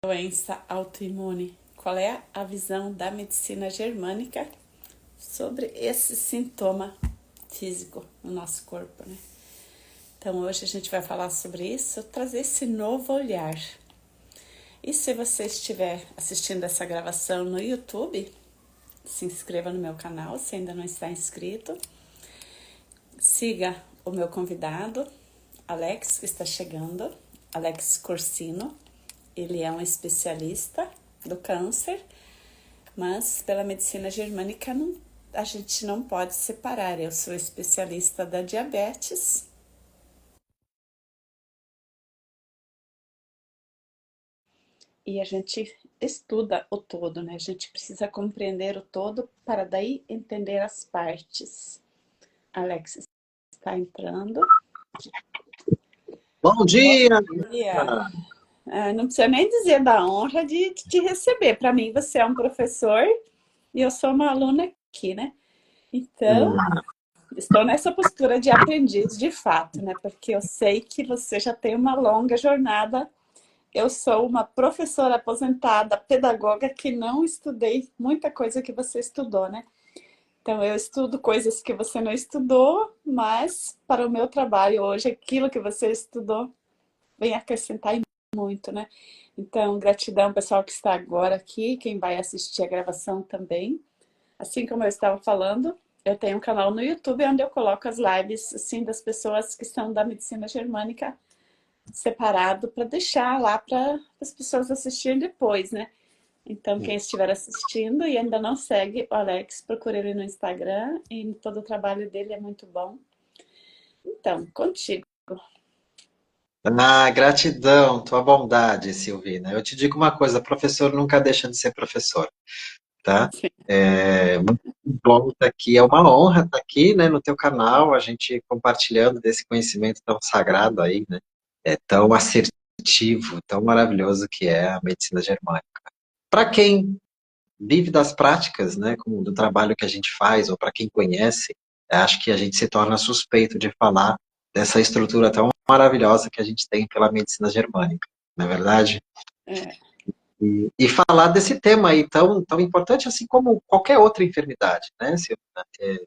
doença autoimune. Qual é a visão da medicina germânica sobre esse sintoma físico no nosso corpo, né? Então hoje a gente vai falar sobre isso, trazer esse novo olhar. E se você estiver assistindo essa gravação no YouTube, se inscreva no meu canal se ainda não está inscrito. Siga o meu convidado, Alex, que está chegando, Alex Corsino. Ele é um especialista do câncer, mas pela medicina germânica a gente não pode separar. Eu sou especialista da diabetes. E a gente estuda o todo, né? A gente precisa compreender o todo para daí entender as partes. Alex está entrando. Bom Bom dia! dia! Não precisa nem dizer da honra de te receber. Para mim, você é um professor e eu sou uma aluna aqui, né? Então, Hum, estou nessa postura de aprendiz de fato, né? Porque eu sei que você já tem uma longa jornada. Eu sou uma professora aposentada, pedagoga, que não estudei muita coisa que você estudou, né? Então, eu estudo coisas que você não estudou, mas para o meu trabalho hoje, aquilo que você estudou vem acrescentar muito, né? Então, gratidão, pessoal que está agora aqui, quem vai assistir a gravação também. Assim como eu estava falando, eu tenho um canal no YouTube onde eu coloco as lives, assim, das pessoas que são da medicina germânica separado para deixar lá para as pessoas assistirem depois, né? Então, quem estiver assistindo e ainda não segue o Alex, procure ele no Instagram e todo o trabalho dele é muito bom. Então, contigo. Gratidão, tua bondade, Silvina. Eu te digo uma coisa, professor nunca deixa de ser professor, tá? É muito bom estar aqui, é uma honra estar aqui, né, no teu canal, a gente compartilhando desse conhecimento tão sagrado aí, né? É tão assertivo, tão maravilhoso que é a medicina germânica. Para quem vive das práticas, né, como do trabalho que a gente faz, ou para quem conhece, acho que a gente se torna suspeito de falar dessa estrutura tão maravilhosa que a gente tem pela medicina germânica, não é verdade? É, E falar desse tema aí tão importante, assim como qualquer outra enfermidade, né, Silvia?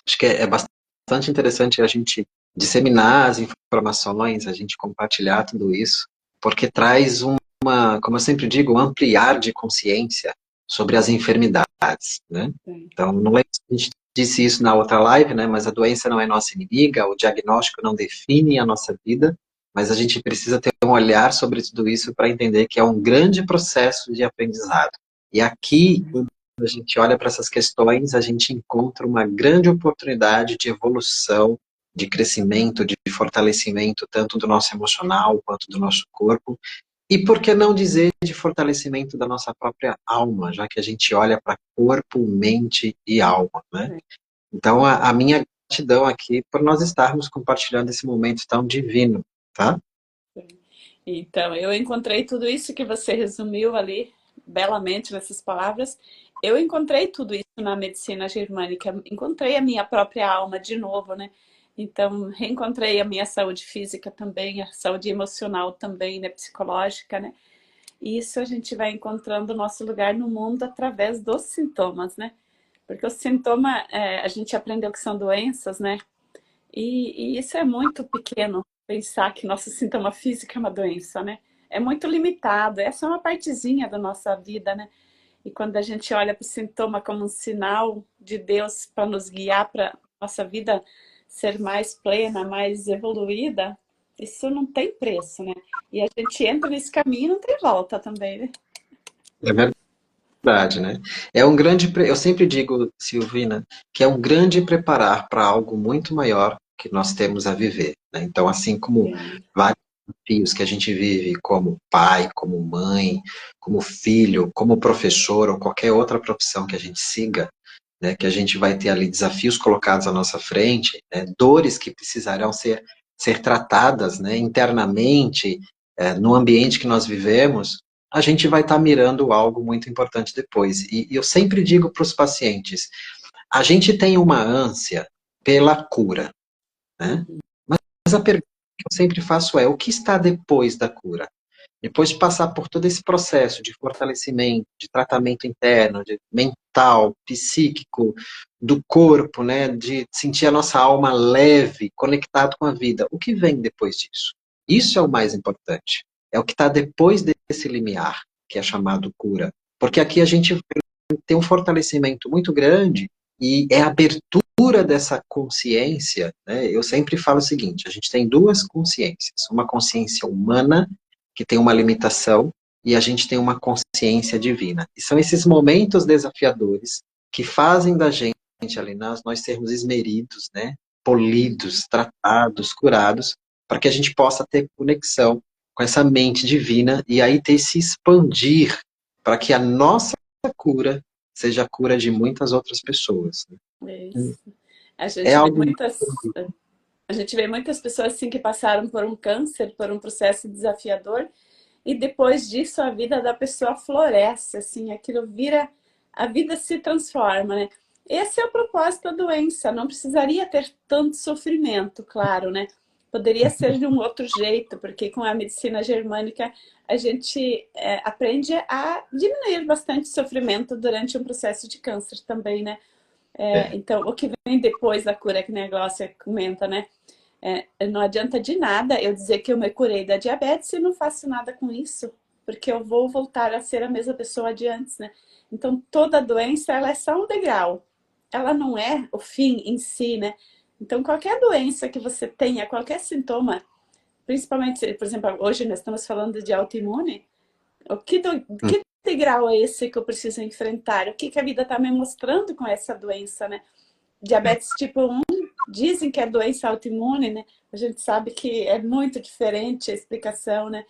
Acho que é bastante interessante a gente disseminar as informações, a gente compartilhar tudo isso, porque traz como eu sempre digo, um ampliar de consciência sobre as enfermidades, né? sim. Então, não lembro se a gente disse isso na outra live, né? Mas a doença não é nossa inimiga, o diagnóstico não define a nossa vida, mas a gente precisa ter um olhar sobre tudo isso para entender que é um grande processo de aprendizado. E aqui, quando a gente olha para essas questões, a gente encontra uma grande oportunidade de evolução, de crescimento, de fortalecimento, tanto do nosso emocional quanto do nosso corpo, e por que não dizer de fortalecimento da nossa própria alma, já que a gente olha para corpo, mente e alma, né? Então, a minha gratidão aqui por nós estarmos compartilhando esse momento tão divino, tá? Então, eu encontrei tudo isso que você resumiu ali belamente nessas palavras. Eu encontrei tudo isso na medicina germânica. Encontrei a minha própria alma de novo, né? Então, reencontrei a minha saúde física também, a saúde emocional também, né? Psicológica, né? E isso a gente vai encontrando o nosso lugar no mundo através dos sintomas, né? Porque o sintoma, a gente aprendeu que são doenças, né? E isso é muito pequeno, pensar que nosso sintoma físico é uma doença, né? É muito limitado, essa é uma partezinha da nossa vida, né? E quando a gente olha para o sintoma como um sinal de Deus para nos guiar para nossa vida ser mais plena, mais evoluída, isso não tem preço, né? E a gente entra nesse caminho e não tem volta também, né? É verdade, né? Eu sempre digo, Silvina, que é um grande preparar para algo muito maior que nós temos a viver, né? Então, assim como Sim, vários desafios que a gente vive como pai, como mãe, como filho, como professor ou qualquer outra profissão que a gente siga, né, que a gente vai ter ali desafios colocados à nossa frente, né, dores que precisarão ser tratadas, né, internamente, no ambiente que nós vivemos, a gente vai estar mirando algo muito importante depois. E eu sempre digo para os pacientes, a gente tem uma ânsia pela cura, né? Mas a pergunta que eu sempre faço é, o que está depois da cura? depois de passar por todo esse processo de fortalecimento, de tratamento interno, de mental, psíquico, do corpo, né, de sentir a nossa alma leve, conectado com a vida, o que vem depois disso? Isso é o mais importante. É o que está depois desse limiar, que é chamado cura. Porque aqui a gente tem um fortalecimento muito grande e é a abertura dessa consciência, né? Eu sempre falo o seguinte, a gente tem duas consciências, uma consciência humana, que tem uma limitação, e a gente tem uma consciência divina. E são esses momentos desafiadores que fazem da gente ali, nós sermos esmeridos, né? Polidos, tratados, curados, para que a gente possa ter conexão com essa mente divina e aí ter se expandir para que a nossa cura seja a cura de muitas outras pessoas. É isso. A É gente vê algo. muitas, a gente vê muitas pessoas assim que passaram por um câncer, por um processo desafiador, e depois disso a vida da pessoa floresce, assim, aquilo vira, a vida se transforma, né? Esse é o propósito da doença, não precisaria ter tanto sofrimento, claro, né? Poderia ser de um outro jeito, porque com a medicina germânica a gente aprende a diminuir bastante o sofrimento durante um processo de câncer também, né? É, Então, o que vem depois da cura, que nem a Gláucia comenta, né? Não adianta de nada eu dizer que eu me curei da diabetes e não faço nada com isso, porque eu vou voltar a ser a mesma pessoa de antes, né? Então, toda doença, ela é só um degrau. Ela não é o fim em si, né? Então, qualquer doença que você tenha, qualquer sintoma, principalmente, por exemplo, hoje nós estamos falando de autoimune, hum, que degrau é esse que eu preciso enfrentar? O que, que a vida está me mostrando com essa doença, né? é, Diabetes tipo 1, dizem que é doença autoimune, né? A gente sabe que é muito diferente a explicação, né?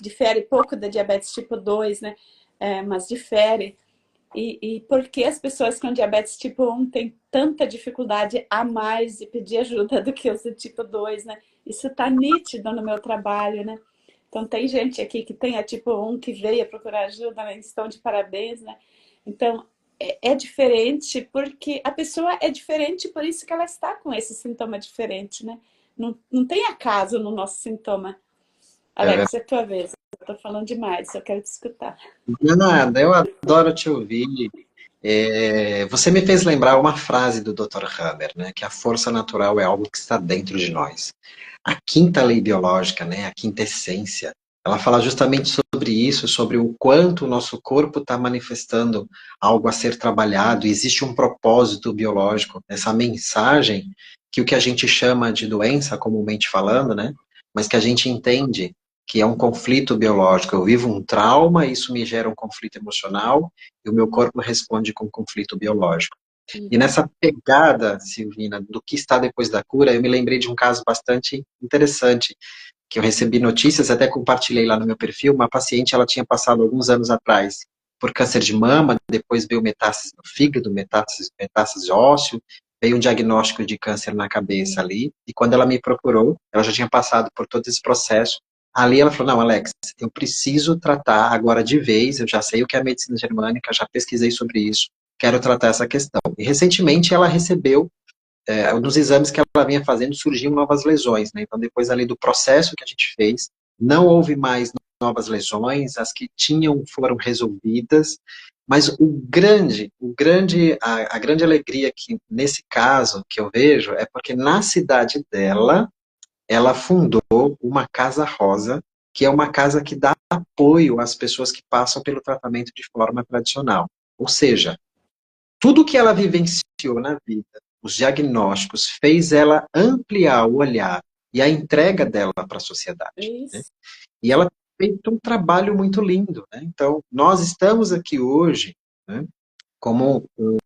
Difere pouco da diabetes tipo 2, né? Mas difere. E por que as pessoas com diabetes tipo 1 têm tanta dificuldade a mais de pedir ajuda do que os do tipo 2, né? Isso está nítido no meu trabalho, né? Então, tem gente aqui que tem a tipo 1 que veio procurar ajuda, né? Estão de parabéns, né? Então, é diferente porque a pessoa é diferente, por isso que ela está com esse sintoma diferente, né? Não tem acaso no nosso sintoma. é Alex, é a tua vez. Eu tô falando demais, eu quero te escutar. nada, eu adoro te ouvir. Você me fez lembrar uma frase do Dr. Hammer, né, que a força natural é algo que está dentro de nós. A quinta lei biológica, né, a quinta essência, ela fala justamente sobre isso, sobre o quanto o nosso corpo está manifestando algo a ser trabalhado, existe um propósito biológico, essa mensagem que o que a gente chama de doença, comumente falando, né, mas que a gente entende que é um conflito biológico. Eu vivo um trauma, isso me gera um conflito emocional, e o meu corpo responde com conflito biológico. E Uhum. nessa pegada, Silvina, do que está depois da cura, eu me lembrei de um caso bastante interessante, que eu recebi notícias, até compartilhei lá no meu perfil, uma paciente, ela tinha passado alguns anos atrás por câncer de mama, depois veio metástase no fígado, metástase ósseo, veio um diagnóstico de câncer na cabeça ali, e quando ela me procurou, ela já tinha passado por todo esse processo, ali ela falou, não, Alex, eu preciso tratar agora de vez, eu já sei o que é a medicina germânica, já pesquisei sobre isso, quero tratar essa questão. E recentemente ela recebeu nos exames que ela vinha fazendo, surgiam novas lesões, né? Então, depois ali do processo que a gente fez, não houve mais novas lesões, as que tinham foram resolvidas, mas a grande alegria que, nesse caso, que eu vejo, é porque na cidade dela, ela fundou uma Casa Rosa, que é uma casa que dá apoio às pessoas que passam pelo tratamento de forma tradicional. Ou seja, tudo que ela vivenciou na vida, os diagnósticos, fez ela ampliar o olhar e a entrega dela para a sociedade, né? Isso. E ela fez um trabalho muito lindo, né? Então, nós estamos aqui hoje, né, como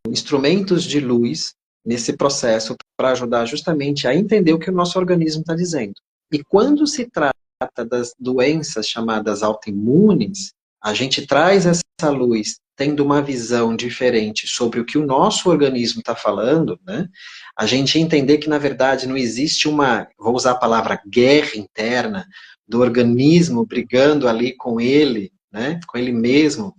instrumentos de luz nesse processo para ajudar justamente a entender o que o nosso organismo está dizendo. E quando se trata das doenças chamadas autoimunes, a gente traz essa luz tendo uma visão diferente sobre o que o nosso organismo está falando, né? A gente entender que, na verdade, não existe uma, vou usar a palavra guerra interna, do organismo brigando ali com ele, né? Com ele mesmo,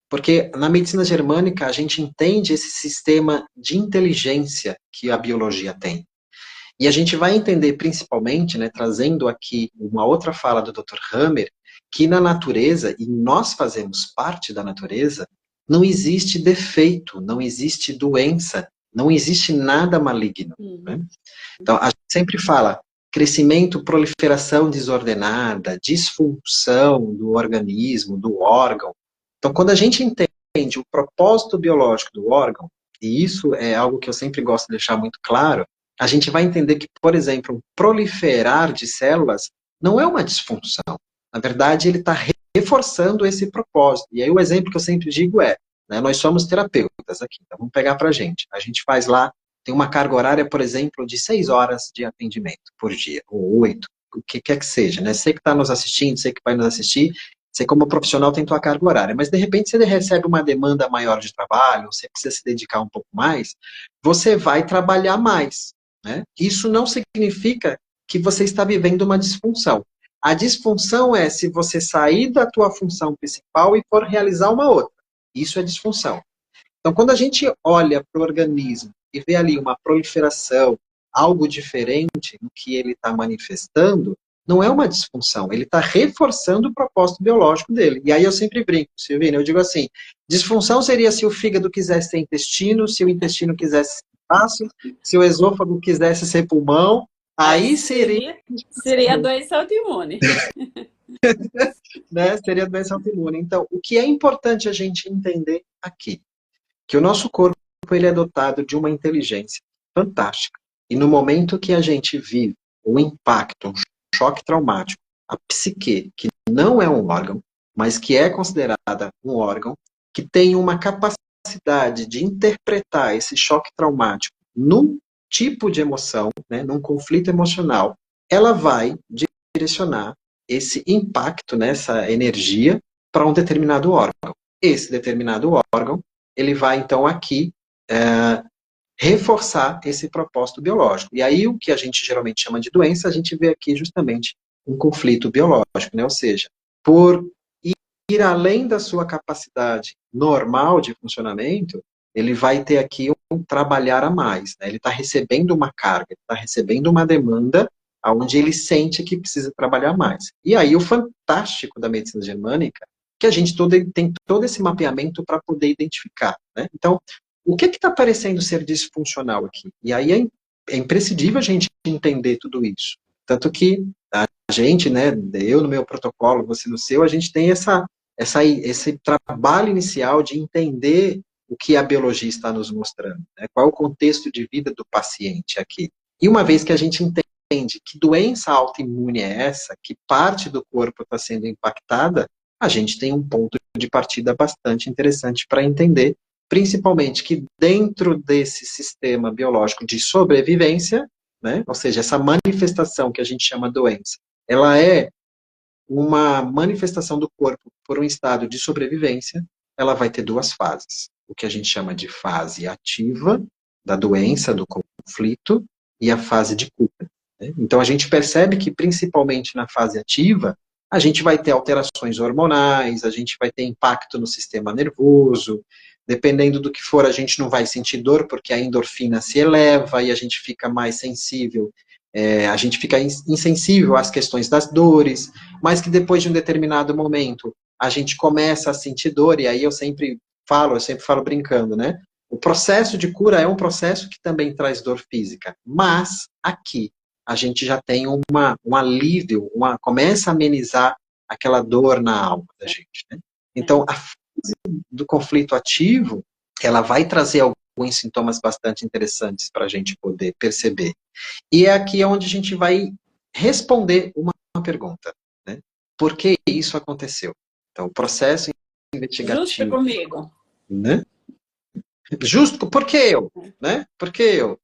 porque na medicina germânica a gente entende esse sistema de inteligência que a biologia tem. E a gente vai entender principalmente, né, trazendo aqui uma outra fala do Dr. Hammer, que na natureza, e nós fazemos parte da natureza, não existe defeito, não existe doença, não existe nada maligno. Né? Uhum. Então, a gente sempre fala crescimento, proliferação desordenada, disfunção do organismo, do órgão. Então, quando a gente entende o propósito biológico do órgão, e isso é algo que eu sempre gosto de deixar muito claro, a gente vai entender que, por exemplo, um proliferar de células não é uma disfunção. Na verdade, ele está reforçando esse propósito. E aí o exemplo que eu sempre digo é, né, nós somos terapeutas aqui, então vamos pegar para a gente. A gente faz lá, tem uma carga horária, por exemplo, de 6 horas de atendimento por dia, ou 8, o que quer que seja, né? Você que está nos assistindo, você que vai nos assistir, você como profissional tem tua carga horária, mas de repente você recebe uma demanda maior de trabalho, você precisa se dedicar um pouco mais, você vai trabalhar mais, né? Isso não significa que você está vivendo uma disfunção. A disfunção é se você sair da tua função principal e for realizar uma outra. Isso é disfunção. Então, quando a gente olha para o organismo e vê ali uma proliferação, algo diferente no que ele está manifestando, não é uma disfunção, ele está reforçando o propósito biológico dele. E aí eu sempre brinco, Silvina, eu digo assim, disfunção seria se o fígado quisesse ser intestino, se o intestino quisesse ser baço, se o esôfago quisesse ser pulmão, Aí aí seria, seria doença autoimune. né, seria doença autoimune. Então, o que é importante a gente entender aqui? Que o nosso corpo ele é dotado de uma inteligência fantástica. E no momento que a gente vive um impacto, um choque traumático, a psique, que não é um órgão, mas que é considerada um órgão, que tem uma capacidade de interpretar esse choque traumático num tipo de emoção, né, num conflito emocional, ela vai direcionar esse impacto, né, essa energia, para um determinado órgão. Esse determinado órgão ele vai, então, aqui reforçar esse propósito biológico. E aí, o que a gente geralmente chama de doença, a gente vê aqui justamente um conflito biológico, né? Ou seja, por ir além da sua capacidade normal de funcionamento, ele vai ter aqui um trabalhar a mais, né? Ele está recebendo uma carga, ele está recebendo uma demanda onde ele sente que precisa trabalhar mais. E aí, o fantástico da medicina germânica que a gente tem todo esse mapeamento para poder identificar. Né? Então, o que está parecendo ser disfuncional aqui? E aí é imprescindível a gente entender tudo isso. Tanto que a gente, né, eu no meu protocolo, você no seu, a gente tem esse trabalho inicial de entender o que a biologia está nos mostrando, né? Qual é o contexto de vida do paciente aqui. E uma vez que a gente entende que doença autoimune é essa, que parte do corpo está sendo impactada, a gente tem um ponto de partida bastante interessante para entender, principalmente que dentro desse sistema biológico de sobrevivência, né, ou seja, essa manifestação que a gente chama doença, ela é uma manifestação do corpo por um estado de sobrevivência, ela vai ter duas fases. O que a gente chama de fase ativa da doença, do conflito, e a fase de cura. Né? Então, a gente percebe que, principalmente na fase ativa, a gente vai ter alterações hormonais, a gente vai ter impacto no sistema nervoso, dependendo do que for, a gente não vai sentir dor, porque a endorfina se eleva e a gente fica mais sensível, a gente fica insensível às questões das dores, mas que depois de um determinado momento a gente começa a sentir dor, e aí eu sempre falo brincando, né? O processo de cura é um processo que também traz dor física, mas aqui a gente já tem um alívio, começa a amenizar aquela dor na alma da gente. Né? Então, a fase do conflito ativo, ela vai trazer alguns sintomas bastante interessantes para a gente poder perceber. E é aqui onde a gente vai responder uma pergunta. Né? Por que isso aconteceu? Então, o processo Justo investigativo. comigo. Né? Justo, por que eu? Né? Por que eu?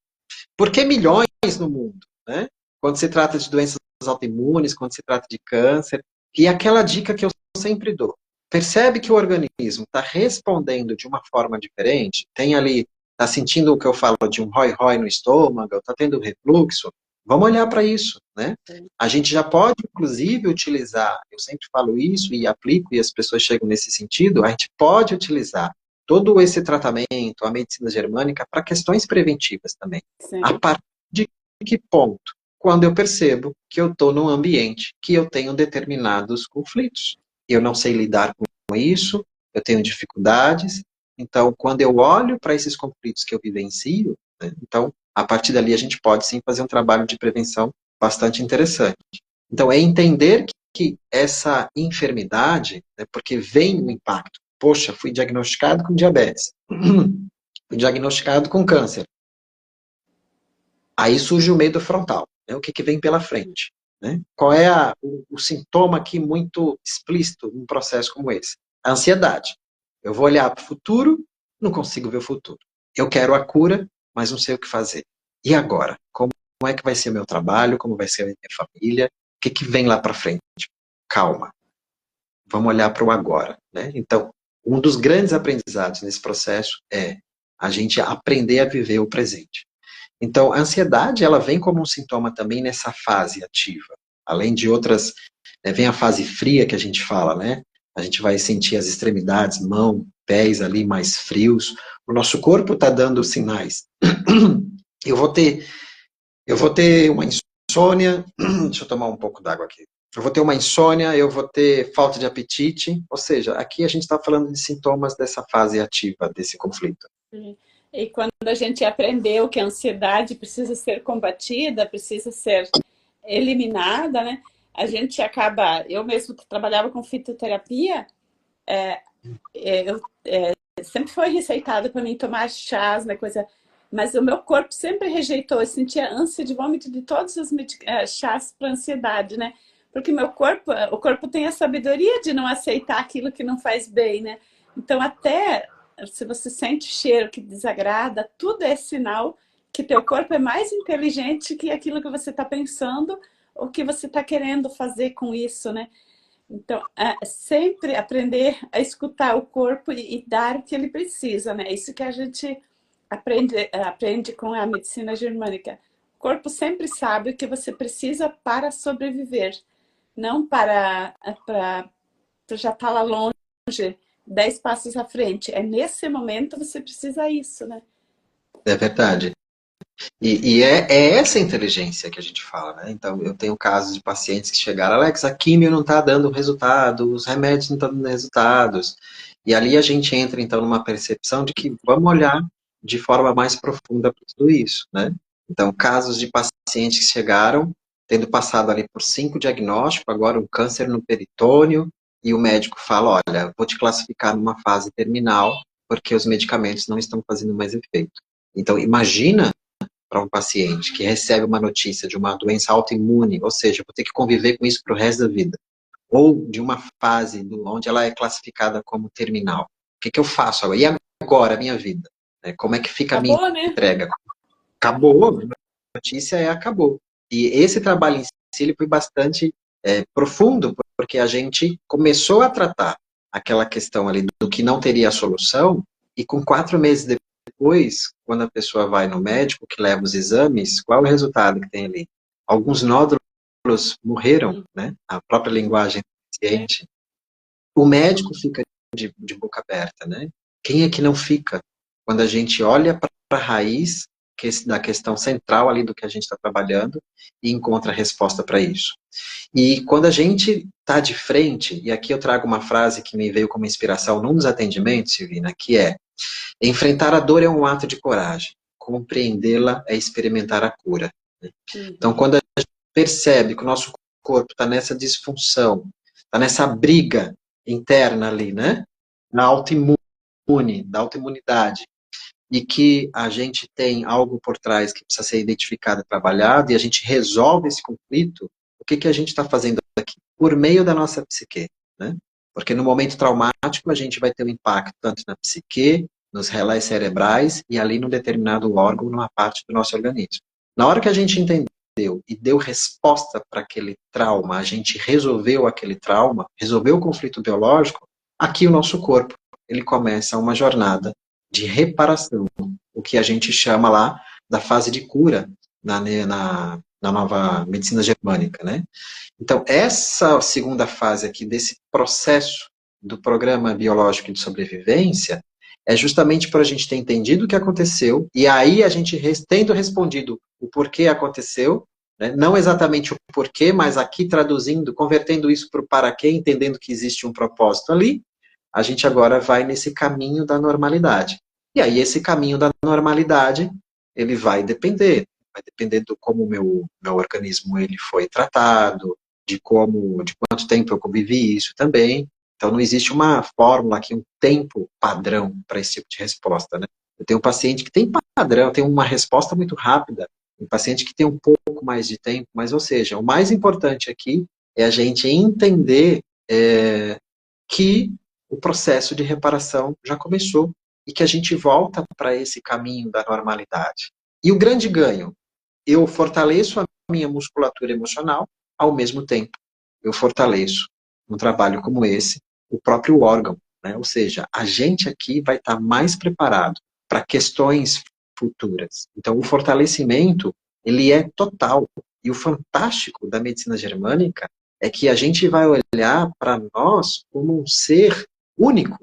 Por que milhões no mundo? Né? Quando se trata de doenças autoimunes, quando se trata de câncer. E aquela dica que eu sempre dou. Percebe que o organismo está respondendo de uma forma diferente, tem ali, está sentindo o que eu falo de um rói-rói no estômago, está tendo refluxo, vamos olhar para isso, né? A gente já pode, inclusive, utilizar, eu sempre falo isso e aplico, e as pessoas chegam nesse sentido, a gente pode utilizar todo esse tratamento, a medicina germânica, para questões preventivas também. Sim. A partir de que ponto? Quando eu percebo que eu estou num ambiente que eu tenho determinados conflitos. Eu não sei lidar com isso, eu tenho dificuldades. Então, quando eu olho para esses conflitos que eu vivencio, né, então, a partir dali a gente pode sim fazer um trabalho de prevenção bastante interessante. Então, é entender que essa enfermidade, né, porque vem o impacto. Poxa, fui diagnosticado com diabetes. Fui diagnosticado com câncer. Aí surge o medo frontal. Né? O que, que vem pela frente? Né? Qual é o sintoma aqui muito explícito num processo como esse? A ansiedade. Eu vou olhar para o futuro, não consigo ver o futuro. Eu quero a cura, mas não sei o que fazer. E agora? Como é que vai ser meu trabalho? Como vai ser a minha família? O que, que vem lá para frente? Calma. Vamos olhar para o agora. Né? Então, um dos grandes aprendizados nesse processo é a gente aprender a viver o presente. Então, a ansiedade, ela vem como um sintoma também nessa fase ativa. Além de outras, vem a fase fria que a gente fala, né? A gente vai sentir as extremidades, mão, pés ali mais frios. O nosso corpo está dando sinais. Eu vou ter uma insônia. Deixa eu tomar um pouco d'água aqui. Eu vou ter uma insônia, eu vou ter falta de apetite. Ou seja, aqui a gente está falando de sintomas dessa fase ativa, desse conflito. E quando a gente aprendeu que a ansiedade precisa ser combatida, precisa ser eliminada, né? A gente acaba... Eu mesmo que trabalhava com fitoterapia, eu sempre foi receitado para mim tomar chás, né, coisa, mas o meu corpo sempre rejeitou. Eu sentia ânsia de vômito de todos os chás para ansiedade, né? Porque o corpo tem a sabedoria de não aceitar aquilo que não faz bem, né? Então até se você sente cheiro que desagrada, tudo é sinal que teu corpo é mais inteligente que aquilo que você está pensando ou que você está querendo fazer com isso, né? Então, sempre aprender a escutar o corpo e dar o que ele precisa, né? Isso que a gente aprende com a medicina germânica. O corpo sempre sabe o que você precisa para sobreviver, não para já estar lá longe, 10 passos à frente. É nesse momento você precisa isso, né? É verdade. E é essa inteligência que a gente fala, né? Então, eu tenho casos de pacientes que chegaram, Alex, a quimio não está dando resultado, os remédios não estão dando resultados. E ali a gente entra, então, numa percepção de que vamos olhar de forma mais profunda para tudo isso, né? Então, casos de pacientes que chegaram, tendo passado ali por 5 diagnósticos, agora um câncer no peritônio, e o médico fala, olha, vou te classificar numa fase terminal, porque os medicamentos não estão fazendo mais efeito. Então, imagina para um paciente que recebe uma notícia de uma doença autoimune, ou seja, vou ter que conviver com isso para o resto da vida, ou de uma fase onde ela é classificada como terminal. O que, que eu faço agora? E agora, a minha vida? Como é que fica a minha Acabou, né? entrega? Acabou, a notícia acabou. E esse trabalho em si ele foi bastante profundo, porque a gente começou a tratar aquela questão ali do que não teria solução, e com 4 meses depois, quando a pessoa vai no médico, que leva os exames, qual é o resultado que tem ali? Alguns nódulos morreram, né? A própria linguagem do paciente. O médico fica de boca aberta, né? Quem é que não fica? Quando a gente olha para a raiz da questão central ali do que a gente está trabalhando e encontra a resposta para isso. E quando a gente está de frente, e aqui eu trago uma frase que me veio como inspiração num dos atendimentos, Silvina, que é: enfrentar a dor é um ato de coragem, compreendê-la é experimentar a cura. Então, quando a gente percebe que o nosso corpo está nessa disfunção, está nessa briga interna ali, né? Na autoimune, da autoimunidade, e que a gente tem algo por trás que precisa ser identificado e trabalhado, e a gente resolve esse conflito, o que, que a gente está fazendo aqui? Por meio da nossa psique, né? Porque no momento traumático a gente vai ter um impacto tanto na psique, nos relés cerebrais e ali num determinado órgão, numa parte do nosso organismo. Na hora que a gente entendeu e deu resposta para aquele trauma, a gente resolveu aquele trauma, resolveu o conflito biológico, aqui o nosso corpo, ele começa uma jornada de reparação, o que a gente chama lá da fase de cura na nova medicina germânica, né? Então, essa segunda fase aqui desse processo do programa biológico de sobrevivência é justamente para a gente ter entendido o que aconteceu e aí a gente tendo respondido o porquê aconteceu, né? Não exatamente o porquê, mas aqui traduzindo, convertendo isso para o para quê, entendendo que existe um propósito ali, a gente agora vai nesse caminho da normalidade. E aí esse caminho da normalidade, ele vai depender do como o meu organismo ele foi tratado, de quanto tempo eu convivi isso também. Então não existe uma fórmula aqui, um tempo padrão para esse tipo de resposta, né? Eu tenho um paciente que tem padrão, tem uma resposta muito rápida, um paciente que tem um pouco mais de tempo, mas, ou seja, o mais importante aqui é a gente entender que o processo de reparação já começou e que a gente volta para esse caminho da normalidade. E o grande ganho, eu fortaleço a minha musculatura emocional, ao mesmo tempo eu fortaleço, num trabalho como esse, o próprio órgão, né? Ou seja, a gente aqui vai estar mais preparado para questões futuras. Então, o fortalecimento, ele é total. E o fantástico da medicina germânica é que a gente vai olhar para nós como um ser único,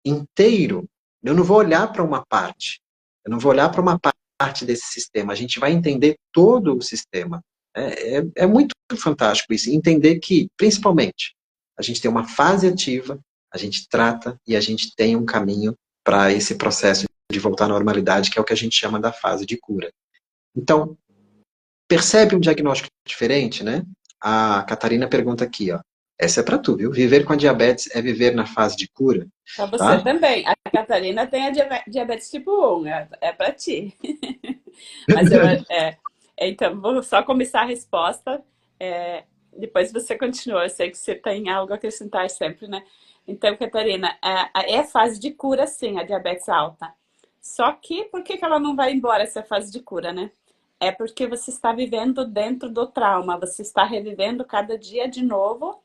inteiro. Eu não vou olhar para uma parte. Eu não vou olhar para uma parte desse sistema. A gente vai entender todo o sistema. É muito fantástico isso. Entender que, principalmente, a gente tem uma fase ativa, a gente trata e a gente tem um caminho para esse processo de voltar à normalidade, que é o que a gente chama da fase de cura. Então, percebe um diagnóstico diferente, né? A Catarina pergunta aqui, ó. Essa é para tu, viu? Viver com a diabetes é viver na fase de cura, Para você tá? também. A Catarina tem a diabetes tipo 1, é para ti. Mas eu, então, vou só começar a resposta, é, depois você continua. Eu sei que você tem algo a acrescentar sempre, né? Então, Catarina, é fase de cura, sim, a diabetes alta. Só que, por que que ela não vai embora essa fase de cura, né? É porque você está vivendo dentro do trauma, você está revivendo cada dia de novo.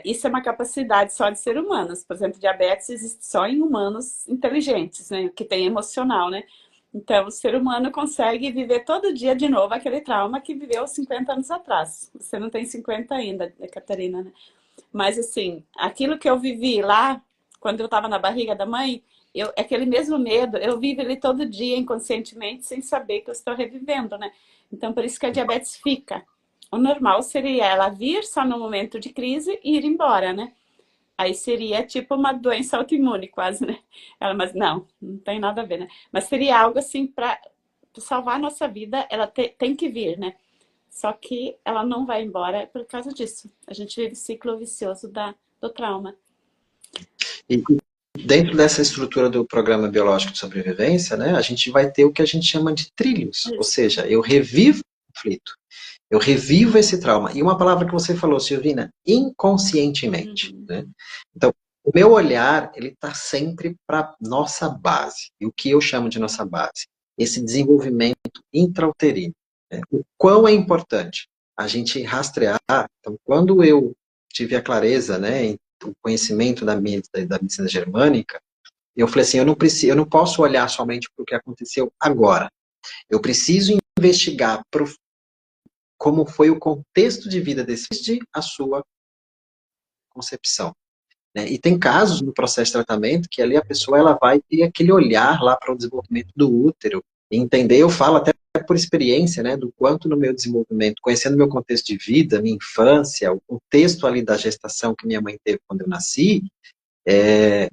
Isso é uma capacidade só de ser humanos. Por exemplo, diabetes existe só em humanos inteligentes, né? Que tem emocional, né? Então, o ser humano consegue viver todo dia de novo aquele trauma que viveu 50 anos atrás. Você não tem 50 ainda, Catarina, né? Mas, assim, aquilo que eu vivi lá, quando eu estava na barriga da mãe, aquele mesmo medo, eu vivo ele todo dia inconscientemente, sem saber que eu estou revivendo, né? Então, por isso que a diabetes fica. O normal seria ela vir só no momento de crise e ir embora, né? Aí seria tipo uma doença autoimune, quase, né? Ela, mas não tem nada a ver, né? Mas seria algo assim para salvar a nossa vida, ela tem que vir, né? Só que ela não vai embora por causa disso. A gente vive o ciclo vicioso do trauma. E dentro dessa estrutura do programa biológico de sobrevivência, né, a gente vai ter o que a gente chama de trilhos. Ou Isso. seja, eu revivo o conflito. Eu revivo esse trauma. E uma palavra que você falou, Silvina, inconscientemente. Uhum. Né? Então, o meu olhar, ele está sempre para nossa base. E o que eu chamo de nossa base? Esse desenvolvimento intrauterino. Né? O quão é importante a gente rastrear. Então, quando eu tive a clareza, né, o conhecimento da medicina germânica, eu falei assim, eu não posso olhar somente para o que aconteceu agora. Eu preciso investigar como foi o contexto de vida desde a sua concepção. Né? E tem casos no processo de tratamento que ali a pessoa ela vai ter aquele olhar lá para o desenvolvimento do útero, e entender, eu falo até por experiência, né, do quanto no meu desenvolvimento, conhecendo meu contexto de vida, minha infância, o contexto ali da gestação que minha mãe teve quando eu nasci,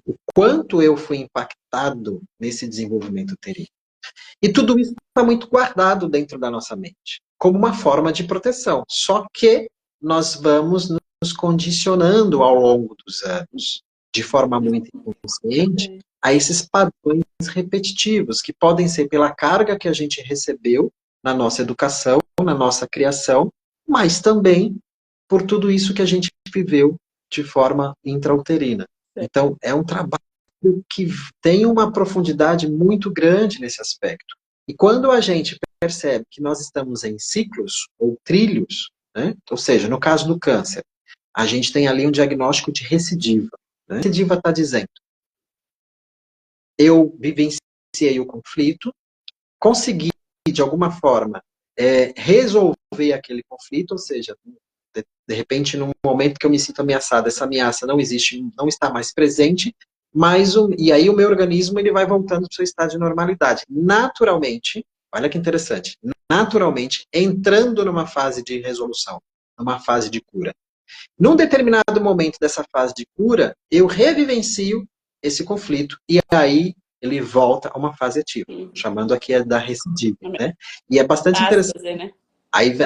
o quanto eu fui impactado nesse desenvolvimento uterino. E tudo isso está muito guardado dentro da nossa mente, como uma forma de proteção. Só que nós vamos nos condicionando ao longo dos anos, de forma muito inconsciente, a esses padrões repetitivos, que podem ser pela carga que a gente recebeu na nossa educação, na nossa criação, mas também por tudo isso que a gente viveu de forma intrauterina. Então, é um trabalho que tem uma profundidade muito grande nesse aspecto. E quando a gente percebe que nós estamos em ciclos ou trilhos, né? Ou seja, no caso do câncer, a gente tem ali um diagnóstico de recidiva. Né? Recidiva está dizendo, eu vivenciei o conflito, consegui, de alguma forma, resolver aquele conflito, ou seja, de repente, num momento que eu me sinto ameaçado, essa ameaça não existe, não está mais presente, e aí o meu organismo ele vai voltando para o seu estado de normalidade. Naturalmente, olha que interessante, naturalmente entrando numa fase de resolução, numa fase de cura. Num determinado momento dessa fase de cura, eu revivencio esse conflito e aí ele volta a uma fase ativa, Uhum. chamando aqui da recidiva, né? E é bastante interessante. Metástase, né? Aí,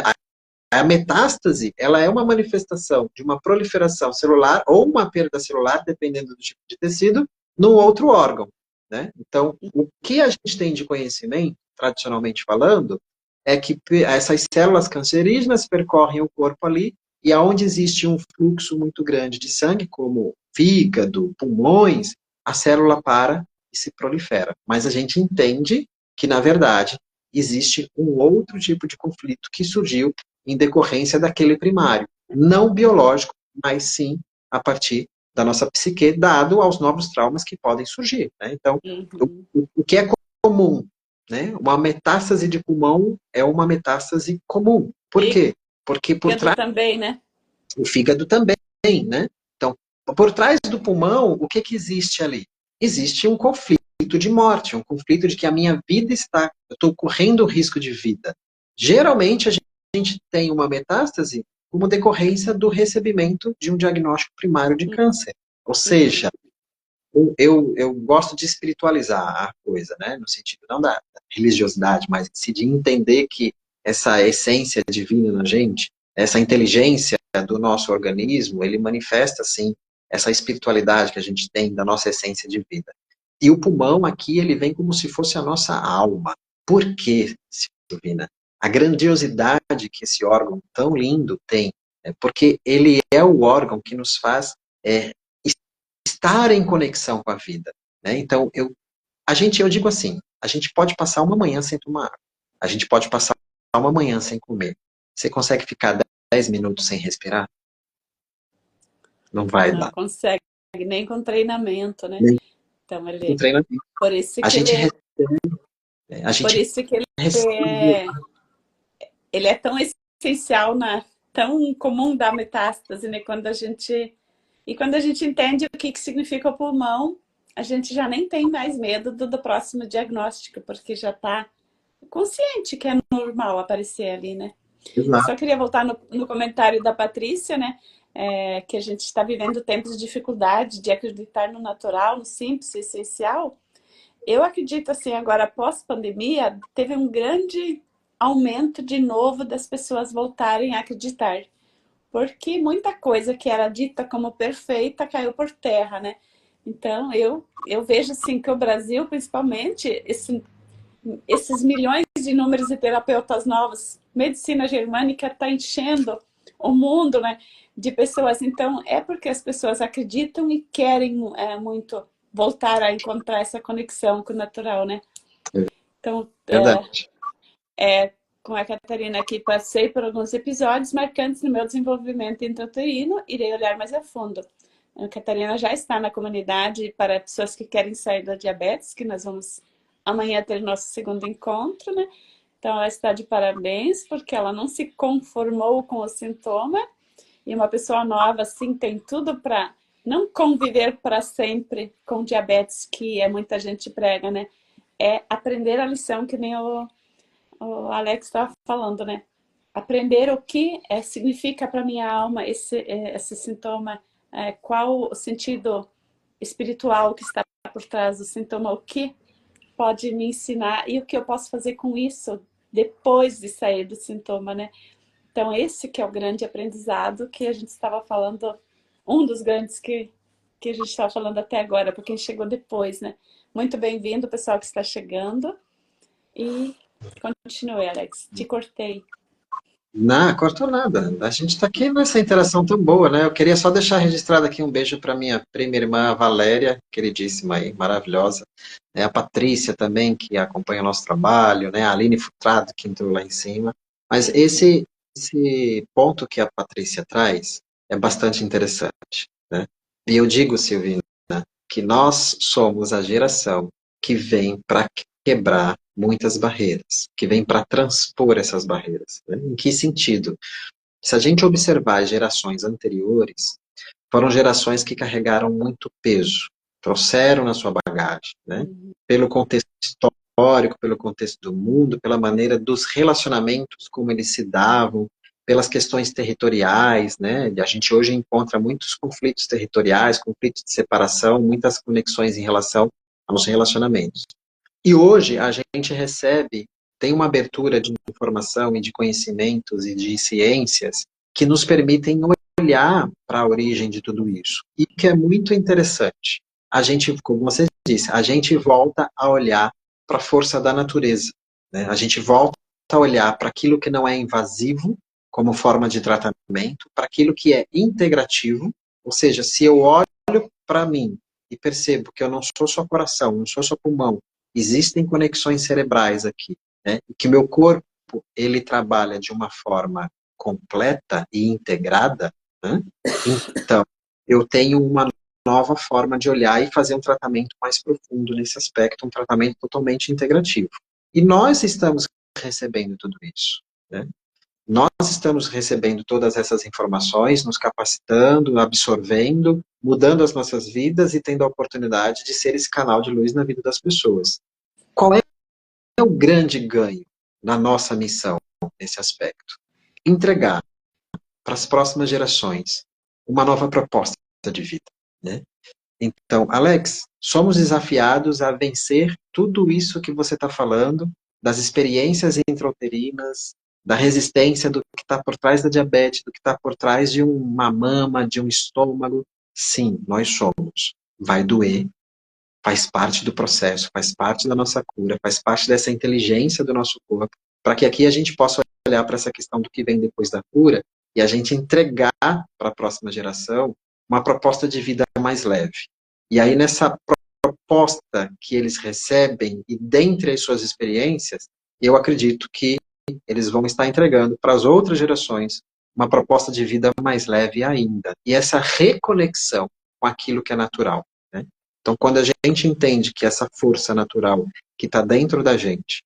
a metástase, ela é uma manifestação de uma proliferação celular ou uma perda celular, dependendo do tipo de tecido, num outro órgão, né? Então, o que a gente tem de conhecimento, tradicionalmente falando, é que essas células cancerígenas percorrem o corpo ali e aonde existe um fluxo muito grande de sangue, como fígado, pulmões, a célula para e se prolifera. Mas a gente entende que, na verdade, existe um outro tipo de conflito que surgiu em decorrência daquele primário. Não biológico, mas sim a partir da nossa psique, dado aos novos traumas que podem surgir. Né? Então, Uhum. o que é comum? Né? Uma metástase de pulmão é uma metástase comum. Por quê? Porque por Fígado trás também, né? o fígado também, né? Então, por trás do pulmão, o que que existe ali? Existe um conflito de morte, um conflito de que a minha vida está, eu estou correndo risco de vida. Geralmente, a gente tem uma metástase como decorrência do recebimento de um diagnóstico primário de câncer. Ou seja, Uhum. eu gosto de espiritualizar a coisa, né? No sentido não da religiosidade, mas de entender que essa essência divina na gente, essa inteligência do nosso organismo, ele manifesta, sim, essa espiritualidade que a gente tem da nossa essência de vida. E o pulmão aqui, ele vem como se fosse a nossa alma. Por quê, Silvina? A grandiosidade que esse órgão tão lindo tem, é porque ele é o órgão que nos faz é, estar em conexão com a vida. Né? Então, eu digo assim, a gente pode passar uma manhã sem tomar água, a gente pode passar uma manhã sem comer. Você consegue ficar 10 minutos sem respirar? Não vai Não dar. consegue, nem com treinamento, né? Nem Então com ele, treinamento. por isso A que gente ele, a por gente isso que recebe. é, ele é tão essencial, tão comum da metástase, né? Quando a gente entende o que significa o pulmão, a gente já nem tem mais medo do próximo diagnóstico, porque já está consciente que é normal aparecer ali, né? Só Exato. queria voltar no comentário da Patrícia, né? Que a gente está vivendo tempos de dificuldade de acreditar no natural, no simples e essencial. Eu acredito assim, agora após pandemia, teve um grande aumento de novo das pessoas voltarem a acreditar. Porque muita coisa que era dita como perfeita caiu por terra, né? Então, eu vejo assim que o Brasil, principalmente, esses milhões de números de terapeutas novos, medicina germânica está enchendo o mundo, né, de pessoas. Então, é porque as pessoas acreditam e querem muito voltar a encontrar essa conexão com o natural, né? Então, Verdade. com a Catarina aqui, passei por alguns episódios marcantes no meu desenvolvimento intrauterino, irei olhar mais a fundo. A Catarina já está na comunidade para pessoas que querem sair da diabetes, que nós vamos amanhã ter nosso segundo encontro, né? Então ela está de parabéns, porque ela não se conformou com o sintoma, e uma pessoa nova, assim, tem tudo para não conviver para sempre com diabetes, que é muita gente prega, né? É aprender a lição, que nem o Alex estava falando, né? Aprender o que significa para minha alma esse sintoma, qual o sentido espiritual que está por trás do sintoma, o que pode me ensinar e o que eu posso fazer com isso depois de sair do sintoma, né? Então esse que é o grande aprendizado que a gente estava falando, um dos grandes que a gente estava falando até agora, para quem chegou depois, né? Muito bem-vindo, pessoal que está chegando. E continue, Alex. Te cortei. Não, cortou nada. A gente está aqui nessa interação tão boa, né? Eu queria só deixar registrado aqui um beijo para minha prima irmã Valéria, queridíssima aí, maravilhosa. Né? A Patrícia também, que acompanha o nosso trabalho, né? A Aline Futrado, que entrou lá em cima. Mas esse ponto que a Patrícia traz é bastante interessante, né? E eu digo, Silvina, que nós somos a geração que vem para quebrar muitas barreiras, que vem para transpor essas barreiras. Né? Em que sentido? Se a gente observar as gerações anteriores, foram gerações que carregaram muito peso, trouxeram na sua bagagem, né? Uhum. Pelo contexto histórico. histórico, pelo contexto do mundo, pela maneira dos relacionamentos, como eles se davam, pelas questões territoriais, né? A gente hoje encontra muitos conflitos territoriais, conflitos de separação, muitas conexões em relação aos relacionamentos. E hoje a gente recebe, tem uma abertura de informação e de conhecimentos e de ciências que nos permitem olhar para a origem de tudo isso. E que é muito interessante. A gente, como você disse, a gente volta a olhar para a força da natureza, né? A gente volta a olhar para aquilo que não é invasivo, como forma de tratamento, para aquilo que é integrativo, ou seja, se eu olho para mim e percebo que eu não sou só coração, não sou só pulmão, existem conexões cerebrais aqui, né? E que meu corpo, ele trabalha de uma forma completa e integrada, né? Então, eu tenho uma nova forma de olhar e fazer um tratamento mais profundo nesse aspecto, um tratamento totalmente integrativo. E nós estamos recebendo tudo isso, né? Nós estamos recebendo todas essas informações, nos capacitando, absorvendo, mudando as nossas vidas e tendo a oportunidade de ser esse canal de luz na vida das pessoas. Qual é o grande ganho na nossa missão nesse aspecto? Entregar para as próximas gerações uma nova proposta de vida, né? Então, Alex, somos desafiados a vencer tudo isso que você está falando, das experiências intrauterinas, da resistência do que está por trás da diabetes, do que está por trás de uma mama, de um estômago. Sim, nós somos. Vai doer, faz parte do processo, faz parte da nossa cura, faz parte dessa inteligência do nosso corpo, para que aqui a gente possa olhar para essa questão do que vem depois da cura e a gente entregar para a próxima geração uma proposta de vida mais leve. E aí nessa proposta que eles recebem e dentre as suas experiências, eu acredito que eles vão estar entregando para as outras gerações uma proposta de vida mais leve ainda. E essa reconexão com aquilo que é natural, né? Então, quando a gente entende que essa força natural que está dentro da gente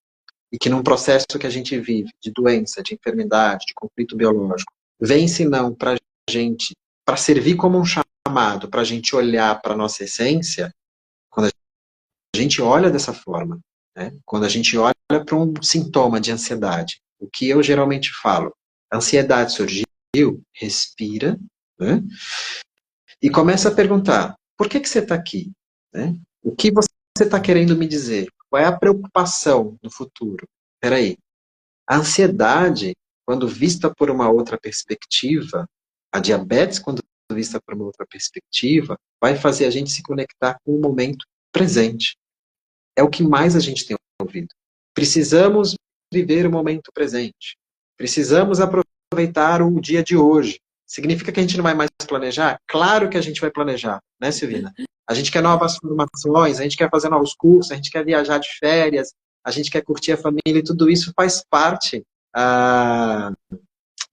e que num processo que a gente vive de doença, de enfermidade, de conflito biológico, vem senão para a gente, para servir como um chamado, para a gente olhar para a nossa essência, quando a gente olha dessa forma, né? Quando a gente olha para um sintoma de ansiedade, o que eu geralmente falo, a ansiedade surgiu, respira, né? E começa a perguntar, por que você está aqui? Né? O que você está querendo me dizer? Qual é a preocupação no futuro? Espera aí. A ansiedade, quando vista por uma outra perspectiva, a diabetes, quando vista por uma outra perspectiva, vai fazer a gente se conectar com o momento presente. É o que mais a gente tem ouvido. Precisamos viver o momento presente. Precisamos aproveitar o dia de hoje. Significa que a gente não vai mais planejar? Claro que a gente vai planejar, né, Silvina? A gente quer novas formações, a gente quer fazer novos cursos, a gente quer viajar de férias, a gente quer curtir a família e tudo isso faz parte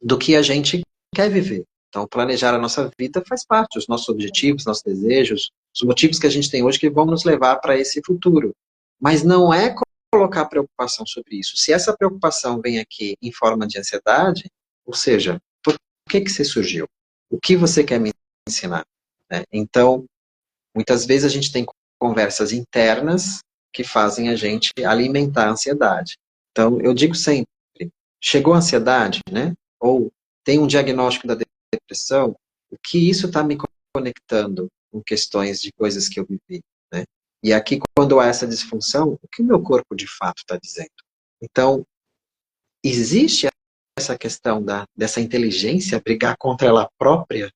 do que a gente quer viver. Então, planejar a nossa vida faz parte, os nossos objetivos, nossos desejos, os motivos que a gente tem hoje que vão nos levar para esse futuro. Mas não é colocar preocupação sobre isso. Se essa preocupação vem aqui em forma de ansiedade, ou seja, por que você surgiu? O que você quer me ensinar? Então, muitas vezes a gente tem conversas internas que fazem a gente alimentar a ansiedade. Então, eu digo sempre, chegou a ansiedade, né? Ou tem um diagnóstico da depressão, o que isso está me conectando com questões de coisas que eu vivi, né? E aqui, quando há essa disfunção, o que o meu corpo de fato está dizendo? Então, existe essa questão dessa inteligência brigar contra ela própria,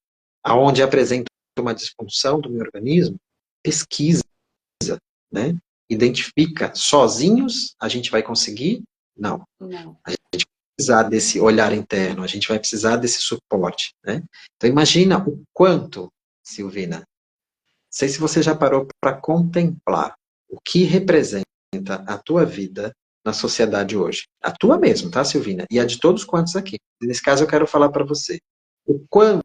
aonde apresenta uma disfunção do meu organismo? Pesquisa, né? Identifica. Sozinhos a gente vai conseguir? Não. Não. A gente vai precisar desse olhar interno, a gente vai precisar desse suporte, né? Então imagina o quanto, Silvina, não sei se você já parou para contemplar o que representa a tua vida na sociedade hoje. A tua mesmo, tá, Silvina? E a de todos quantos aqui. Nesse caso eu quero falar para você. O quanto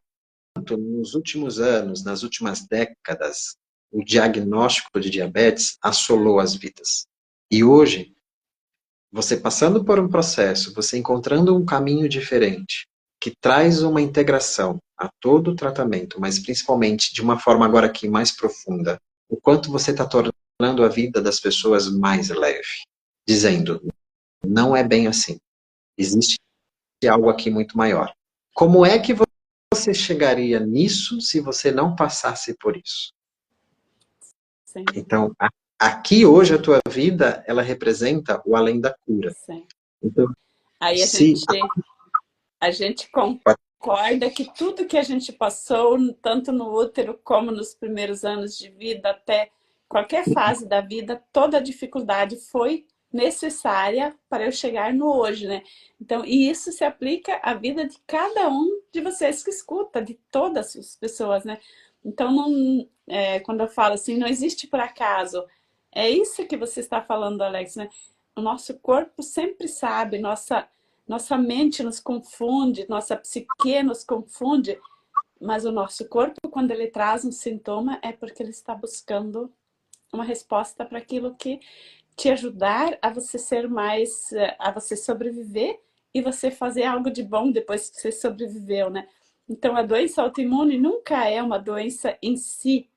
nos últimos anos, nas últimas décadas, o diagnóstico de diabetes assolou as vidas. E hoje, você passando por um processo, você encontrando um caminho diferente, que traz uma integração a todo o tratamento, mas principalmente de uma forma agora aqui mais profunda, o quanto você está tornando a vida das pessoas mais leve. dizendo, não é bem assim. Existe algo aqui muito maior. Como é que você chegaria nisso se você não passasse por isso? Sim, Então, aqui hoje a tua vida, ela representa o além da cura. sim. Então, Aí se a gente concorda que tudo que a gente passou, tanto no útero como nos primeiros anos de vida, até qualquer fase da vida, toda a dificuldade foi necessária para eu chegar no hoje, né? Então, e isso se aplica à vida de cada um de vocês que escuta, de todas as pessoas, né? Então, não, quando eu falo assim, não existe por acaso. É isso que você está falando, Alex, né? O nosso corpo sempre sabe, nossa mente nos confunde, nossa psique nos confunde, mas o nosso corpo, quando ele traz um sintoma, é porque ele está buscando uma resposta para aquilo que te ajudar a você ser mais, a você sobreviver e você fazer algo de bom depois que você sobreviveu, né? Então, a doença autoimune nunca é uma doença em si,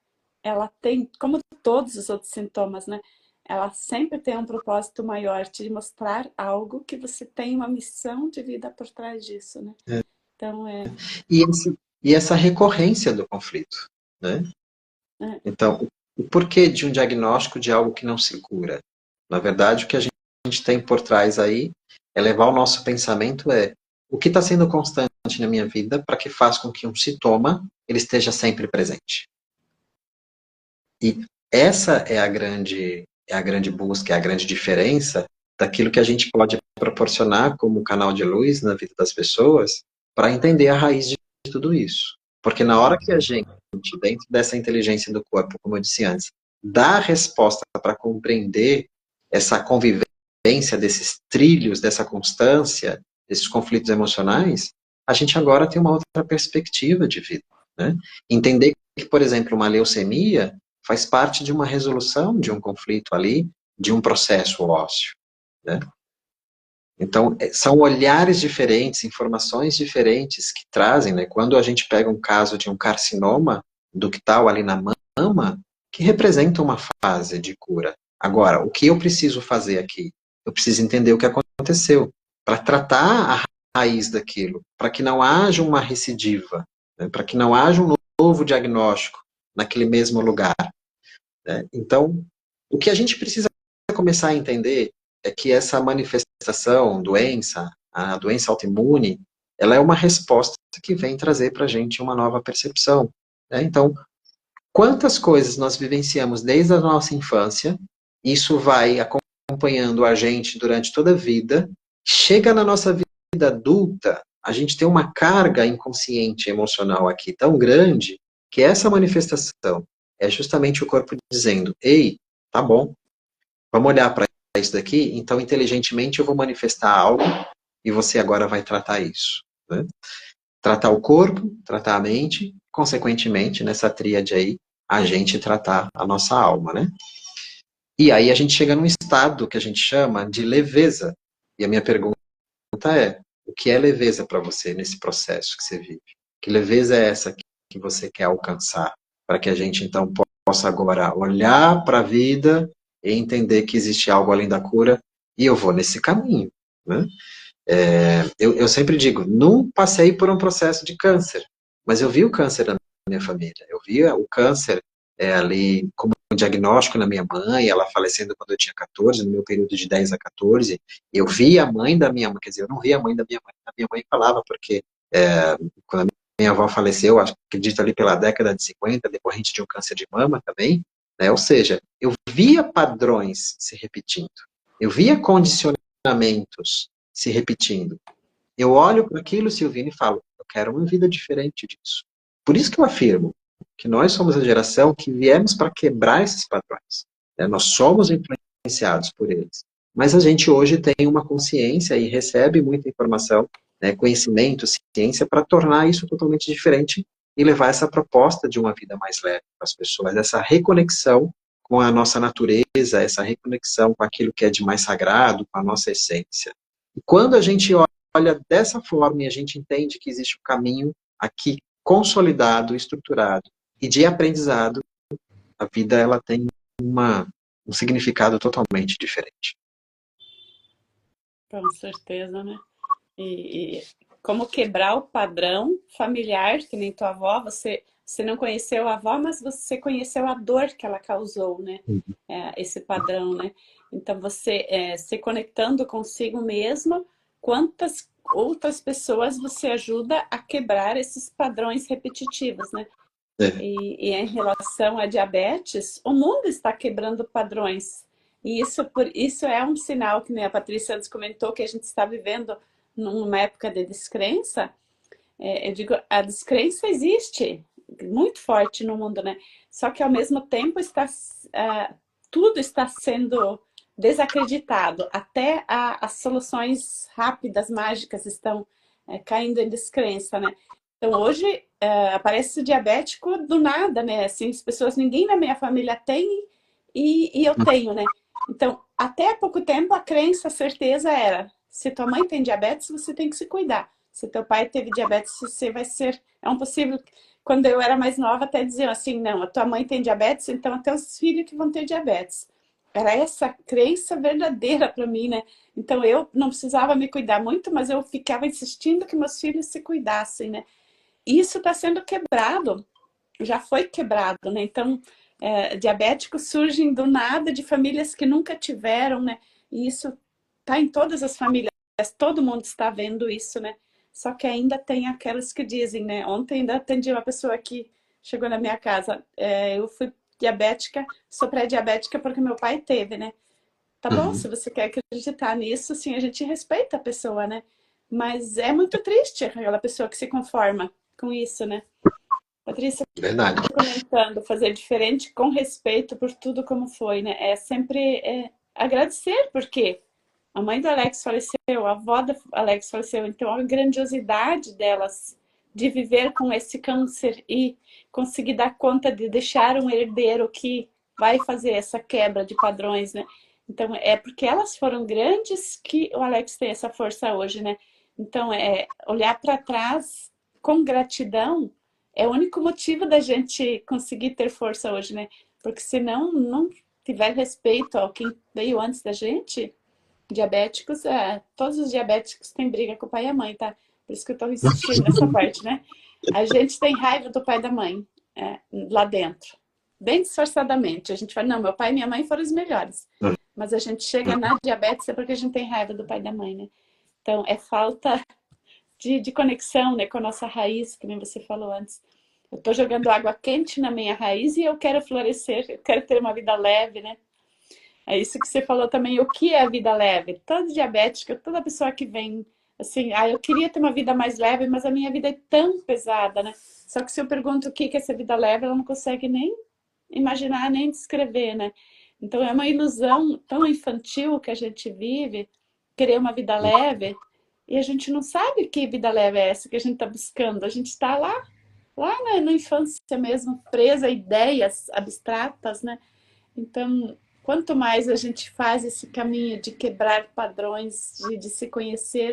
ela tem, como todos os outros sintomas, né? Ela sempre tem um propósito maior, te mostrar algo que você tem uma missão de vida por trás disso, né? Então, e essa recorrência do conflito, né? é, Então, o porquê de um diagnóstico de algo que não se cura? Na verdade, o que a gente tem por trás aí é levar o nosso pensamento o que está sendo constante na minha vida para que faça com que um sintoma ele esteja sempre presente. E essa é a grande busca, é a grande diferença daquilo que a gente pode proporcionar como canal de luz na vida das pessoas para entender a raiz de tudo isso. Porque na hora que a gente, dentro dessa inteligência do corpo, como eu disse antes, dá a resposta para compreender essa convivência desses trilhos, dessa constância, desses conflitos emocionais, a gente agora tem uma outra perspectiva de vida, né? Entender que, por exemplo, uma leucemia faz parte de uma resolução de um conflito ali, de um processo ósseo, né? Então, são olhares diferentes, informações diferentes que trazem, né? Quando a gente pega um caso de um carcinoma ductal ali na mama, que representa uma fase de cura. Agora, o que eu preciso fazer aqui? Eu preciso entender o que aconteceu, para tratar a raiz daquilo, para que não haja uma recidiva, né? Para que não haja um novo diagnóstico naquele mesmo lugar, né? Então, o que a gente precisa começar a entender é que essa manifestação, doença, a doença autoimune, ela é uma resposta que vem trazer para a gente uma nova percepção, né? Então, quantas coisas nós vivenciamos desde a nossa infância, isso vai acompanhando a gente durante toda a vida, chega na nossa vida adulta, a gente tem uma carga inconsciente emocional aqui tão grande que essa manifestação é justamente o corpo dizendo: ei, tá bom, vamos olhar para isso daqui, então inteligentemente eu vou manifestar algo e você agora vai tratar isso, né? Tratar o corpo, tratar a mente, consequentemente, nessa tríade aí, a gente tratar a nossa alma, né? E aí a gente chega num estado que a gente chama de leveza. E a minha pergunta é: o que é leveza para você nesse processo que você vive? Que leveza é essa que você quer alcançar? Para que a gente então possa agora olhar para a vida e entender que existe algo além da cura e eu vou nesse caminho, né? Eu sempre digo, não passei por um processo de câncer, mas eu vi o câncer na minha família. Eu vi o câncer ali como um diagnóstico na minha mãe, ela falecendo quando eu tinha 14, no meu período de 10 a 14. Eu vi a mãe da minha mãe, quer dizer, eu não vi a mãe da minha mãe. A minha mãe falava, porque quando a minha avó faleceu, acredito ali pela década de 50, decorrente de um câncer de mama também, né? Ou seja, eu via padrões se repetindo. Eu via condicionamentos se repetindo. Eu olho para aquilo, Silvina, e falo, eu quero uma vida diferente disso. Por isso que eu afirmo que nós somos a geração que viemos para quebrar esses padrões, né? Nós somos influenciados por eles. Mas a gente hoje tem uma consciência e recebe muita informação, né, conhecimento, ciência, para tornar isso totalmente diferente e levar essa proposta de uma vida mais leve para as pessoas, essa reconexão com a nossa natureza, essa reconexão com aquilo que é de mais sagrado, com a nossa essência. E quando a gente olha dessa forma e a gente entende que existe um caminho aqui consolidado, estruturado e de aprendizado, a vida ela tem um significado totalmente diferente. Com certeza, né? E como quebrar o padrão familiar, que nem tua avó, você não conheceu a avó, mas você conheceu a dor que ela causou, né? Esse padrão, né? Então, você se conectando consigo mesmo, quantas outras pessoas você ajuda a quebrar esses padrões repetitivos, né? É, E em relação à diabetes, o mundo está quebrando padrões. E isso é um sinal, que nem a Patrícia antes comentou, que a gente está vivendo numa época de descrença. Eu digo, a descrença existe muito forte no mundo, né? Só que ao mesmo tempo tudo está sendo desacreditado. Até as soluções rápidas, mágicas, estão caindo em descrença, né? Então hoje aparece diabético do nada, né? Assim, as pessoas, ninguém na minha família tem e eu tenho, né? Então, até há pouco tempo a crença, a certeza era: se tua mãe tem diabetes, você tem que se cuidar. Se teu pai teve diabetes, você vai ser... É um possível... Quando eu era mais nova, até diziam assim, não, a tua mãe tem diabetes, então até os filhos que vão ter diabetes. Era essa crença verdadeira para mim, né? Então eu não precisava me cuidar muito, mas eu ficava insistindo que meus filhos se cuidassem, né? E isso está sendo quebrado, já foi quebrado, né? Então, diabéticos surgem do nada, de famílias que nunca tiveram, né? E isso está em todas as famílias, todo mundo está vendo isso, né? Só que ainda tem aquelas que dizem, né? Ontem ainda atendi uma pessoa que chegou na minha casa. Eu fui diabética, sou pré-diabética porque meu pai teve, né? Tá bom, se uhum, você quer acreditar nisso, sim, a gente respeita a pessoa, né? Mas é muito triste aquela pessoa que se conforma com isso, né? Patrícia, verdade. comentando, fazer diferente com respeito por tudo como foi, né? É sempre agradecer, porque a mãe do Alex faleceu, a avó do Alex faleceu, então a grandiosidade delas de viver com esse câncer e conseguir dar conta de deixar um herdeiro que vai fazer essa quebra de padrões, né? Então é porque elas foram grandes que o Alex tem essa força hoje, né? Então olhar para trás com gratidão é o único motivo da gente conseguir ter força hoje, né? Porque se não tiver respeito ao quem veio antes da gente, diabéticos, todos os diabéticos têm briga com o pai e a mãe, tá? Por isso que eu tô insistindo nessa parte, né? A gente tem raiva do pai e da mãe lá dentro. Bem disfarçadamente. A gente fala, não, meu pai e minha mãe foram os melhores. Mas a gente chega na diabetes é porque a gente tem raiva do pai e da mãe, né? Então, é falta de conexão, né, com a nossa raiz, que nem você falou antes. Eu tô jogando água quente na minha raiz e eu quero florescer, eu quero ter uma vida leve, né? É isso que você falou também. O que é a vida leve? Toda diabética, toda pessoa que vem assim, eu queria ter uma vida mais leve, mas a minha vida é tão pesada, né? Só que se eu pergunto o que é essa vida leve, ela não consegue nem imaginar, nem descrever, né? Então é uma ilusão tão infantil que a gente vive, querer uma vida leve, e a gente não sabe que vida leve é essa que a gente está buscando. A gente está lá na infância mesmo, presa a ideias abstratas, né? Então, quanto mais a gente faz esse caminho de quebrar padrões, de se conhecer,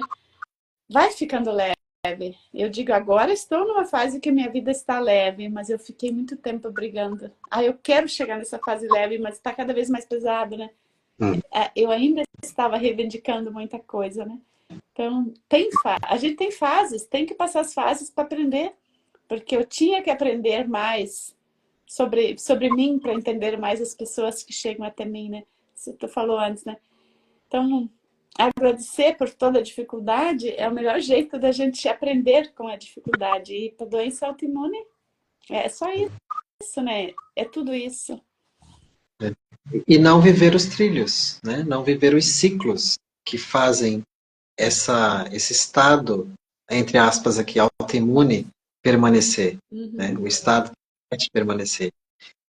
vai ficando leve. Eu digo, agora estou numa fase que minha vida está leve, mas eu fiquei muito tempo brigando. Eu quero chegar nessa fase leve, mas está cada vez mais pesado, né? Hum, Eu ainda estava reivindicando muita coisa, né? Então, a gente tem fases, tem que passar as fases para aprender, porque eu tinha que aprender mais sobre mim para entender mais as pessoas que chegam até mim, né? Você tu falou antes, né? Então, agradecer por toda a dificuldade é o melhor jeito da gente aprender com a dificuldade. E para doença autoimune é só isso, né? É tudo isso. é. E não viver os trilhos, né? Não viver os ciclos que fazem esse estado, entre aspas aqui, autoimune, permanecer, né? Uhum. O estado de permanecer.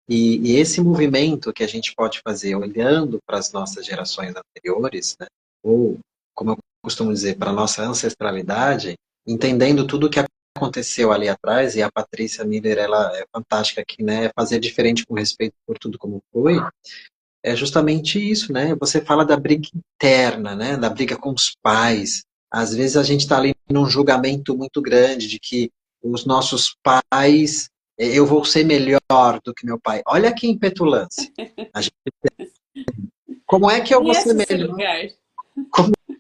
E esse movimento que a gente pode fazer olhando para as nossas gerações anteriores, né? Ou, como eu costumo dizer, para a nossa ancestralidade, entendendo tudo o que aconteceu ali atrás, e a Patrícia Miller, ela é fantástica aqui, né? Fazer diferente com respeito por tudo como foi, é justamente isso, né? Você fala da briga interna, né? Da briga com os pais. Às vezes a gente está ali num julgamento muito grande de que os nossos pais, eu vou ser melhor do que meu pai. Olha que impetulância. A gente, como é que eu vou ser Conheço esse melhor? lugar.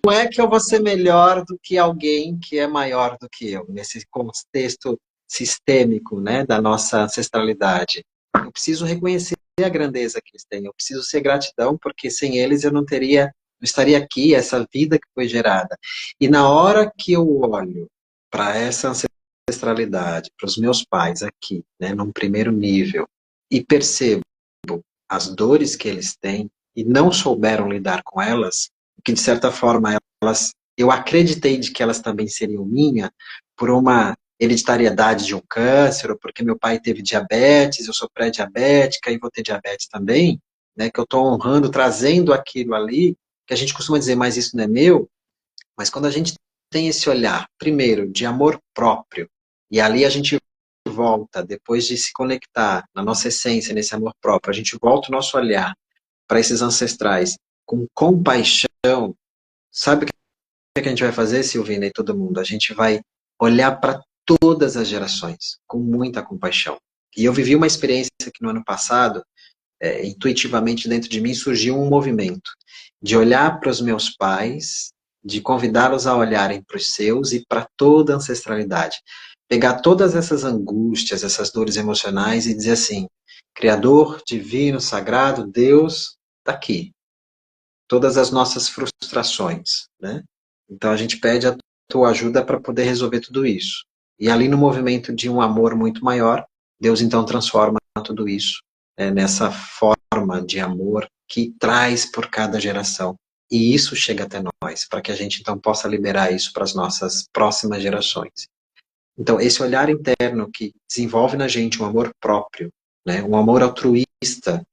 é que eu vou ser melhor do que alguém que é maior do que eu, nesse contexto sistêmico, né, da nossa ancestralidade. Eu preciso reconhecer a grandeza que eles têm, eu preciso ser gratidão, porque sem eles eu não teria, não estaria aqui, essa vida que foi gerada. E na hora que eu olho para essa ancestralidade, para os meus pais aqui, né, num primeiro nível, e percebo as dores que eles têm e não souberam lidar com elas, que de certa forma elas, eu acreditei de que elas também seriam minha por uma hereditariedade de um câncer, ou porque meu pai teve diabetes, eu sou pré-diabética e vou ter diabetes também, né, que eu estou honrando, trazendo aquilo ali, que a gente costuma dizer, mas isso não é meu, mas quando a gente tem esse olhar, primeiro, de amor próprio, e ali a gente volta, depois de se conectar na nossa essência, nesse amor próprio, a gente volta o nosso olhar para esses ancestrais com compaixão. Sabe o que a gente vai fazer, Silvina e todo mundo? A gente vai olhar para todas as gerações com muita compaixão. E eu vivi uma experiência que no ano passado, intuitivamente dentro de mim surgiu um movimento de olhar para os meus pais, de convidá-los a olharem para os seus e para toda a ancestralidade. Pegar todas essas angústias, essas dores emocionais e dizer assim: Criador, Divino, Sagrado, Deus, está aqui. Todas as nossas frustrações, né? Então a gente pede a tua ajuda para poder resolver tudo isso. E ali no movimento de um amor muito maior, Deus então transforma tudo isso nessa forma de amor que traz por cada geração. E isso chega até nós, para que a gente então possa liberar isso para as nossas próximas gerações. Então, esse olhar interno que desenvolve na gente um amor próprio, né, um amor altruísta,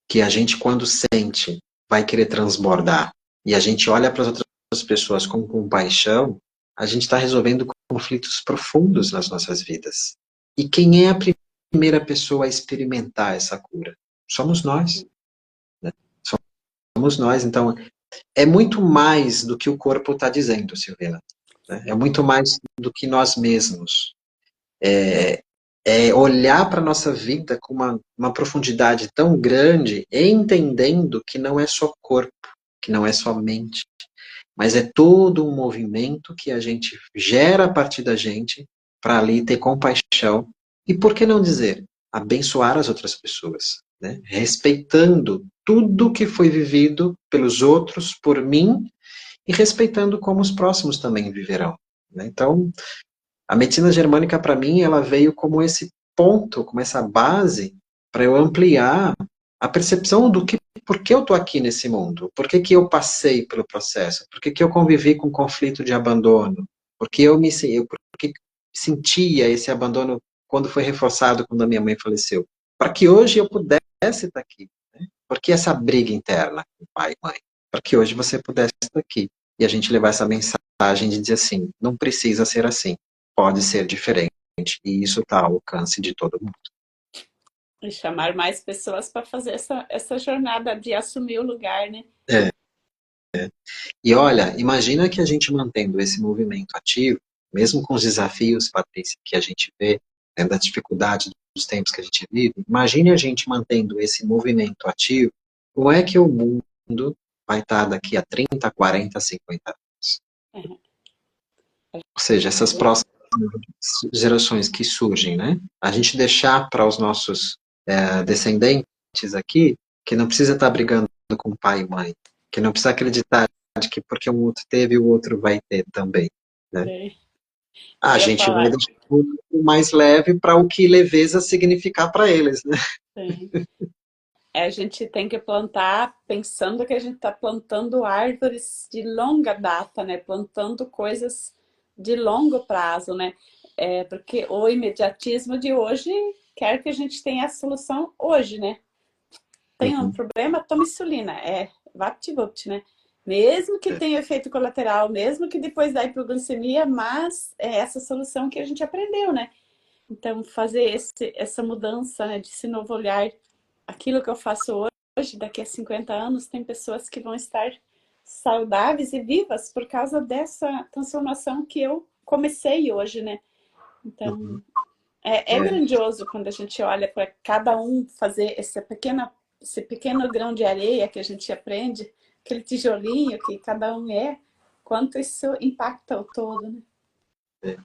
que a gente, quando sente, vai querer transbordar, e a gente olha para as outras pessoas com compaixão, a gente está resolvendo conflitos profundos nas nossas vidas. E quem é a primeira pessoa a experimentar essa cura? Somos nós. Né? Somos nós. Então, é muito mais do que o corpo está dizendo, Silvina. Né? É muito mais do que nós mesmos. É olhar para a nossa vida com uma profundidade tão grande, entendendo que não é só corpo, que não é só mente, mas é todo um movimento que a gente gera a partir da gente para ali ter compaixão e, por que não dizer, abençoar as outras pessoas, né? Respeitando tudo que foi vivido pelos outros, por mim, e respeitando como os próximos também viverão. Né? Então, a medicina germânica, para mim, ela veio como esse ponto, como essa base, para eu ampliar a percepção do que, por que eu estou aqui nesse mundo, por que, que eu passei pelo processo, por que, que eu convivi com conflito de abandono, por que por que sentia esse abandono quando foi reforçado quando a minha mãe faleceu, para que hoje eu pudesse estar aqui. Né? Por que essa briga interna com pai e mãe? Para que hoje você pudesse estar aqui. E a gente levar essa mensagem de dizer assim, não precisa ser assim, pode ser diferente, e isso está ao alcance de todo mundo. E chamar mais pessoas para fazer essa jornada de assumir o lugar, né? É. E olha, imagina que a gente mantendo esse movimento ativo, mesmo com os desafios, Patrícia, que a gente vê, né, da dificuldade dos tempos que a gente vive, imagine a gente mantendo esse movimento ativo, como é que o mundo vai estar daqui a 30, 40, 50 anos? Uhum. Ou seja, essas próximas gerações que surgem, né? A gente deixar para os nossos descendentes aqui que não precisa estar brigando com pai e mãe, que não precisa acreditar de que porque um outro teve, o outro vai ter também, né? É. A Eu ia gente vai falar, deixar o mais leve para o que leveza significar para eles, né? sim. A gente tem que plantar pensando que a gente está plantando árvores de longa data, né? Plantando coisas de longo prazo, né? Porque o imediatismo de hoje quer que a gente tenha a solução hoje, né? Tem um Uhum. problema, toma insulina. Vapt-vupt, né? Mesmo que tenha efeito colateral, mesmo que depois dá hipoglicemia, mas é essa solução que a gente aprendeu, né? Então, fazer essa mudança, né, desse novo olhar, aquilo que eu faço hoje, daqui a 50 anos, tem pessoas que vão estar saudáveis e vivas por causa dessa transformação que eu comecei hoje, né? Então, Uhum. é grandioso quando a gente olha para cada um fazer esse pequeno grão de areia que a gente aprende, aquele tijolinho que cada um é. quanto isso impacta o todo, né?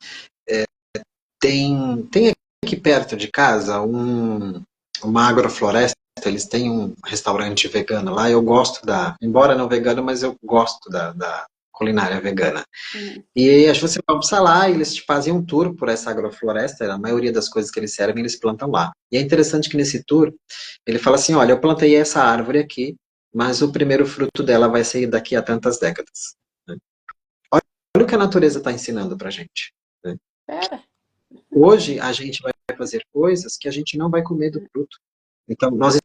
Tem aqui perto de casa uma agrofloresta, eles têm um restaurante vegano lá, eu gosto embora não vegano, mas eu gosto da culinária vegana. Uhum. E acho que você vai almoçar lá e eles te fazem um tour por essa agrofloresta, a maioria das coisas que eles servem, eles plantam lá. E é interessante que nesse tour, ele fala assim, olha, eu plantei essa árvore aqui, mas o primeiro fruto dela vai sair daqui a tantas décadas. Né? Olha o que a natureza está ensinando pra gente. Né? Pera. Hoje a gente vai fazer coisas que a gente não vai comer do fruto. Então, nós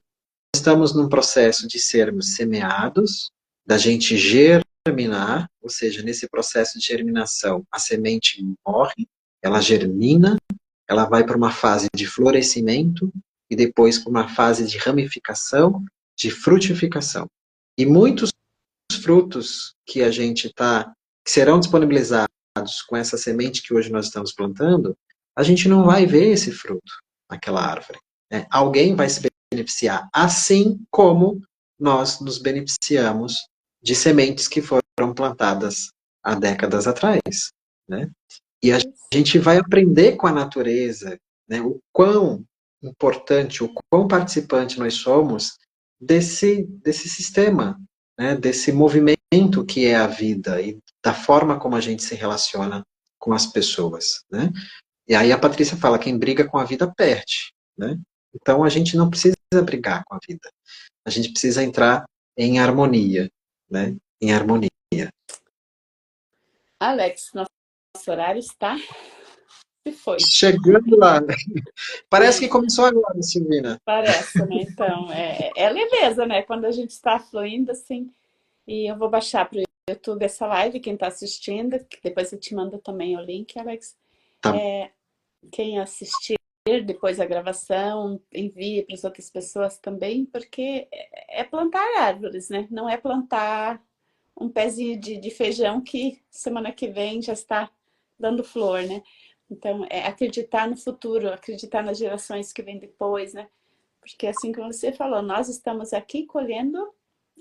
estamos num processo de sermos semeados, da gente germinar, ou seja, nesse processo de germinação, a semente morre, ela germina, ela vai para uma fase de florescimento e depois para uma fase de ramificação, de frutificação. E muitos frutos que a gente que serão disponibilizados com essa semente que hoje nós estamos plantando, a gente não vai ver esse fruto naquela árvore. Né? Alguém vai se beneficiar, assim como nós nos beneficiamos de sementes que foram plantadas há décadas atrás. Né? E a gente vai aprender com a natureza, né, o quão importante, o quão participante nós somos desse sistema, né, desse movimento que é a vida e da forma como a gente se relaciona com as pessoas. Né? E aí a Patrícia fala, quem briga com a vida perde. Né? Então a gente não precisa brigar com a vida. A gente precisa entrar em harmonia. Né? Em harmonia. Alex, nosso horário está... Se foi. Chegando lá. Parece que começou agora, Silvina. Parece, né? Então, é leveza, né? Quando a gente está fluindo, assim. E eu vou baixar para o YouTube essa live, quem está assistindo, que depois eu te mando também o link, Alex. Tá. Quem assistir depois a gravação, envie para as outras pessoas também, porque é plantar árvores, né? Não é plantar um pezinho de feijão que semana que vem já está dando flor, né? Então, é acreditar no futuro, acreditar nas gerações que vêm depois, né? Porque assim como você falou, nós estamos aqui colhendo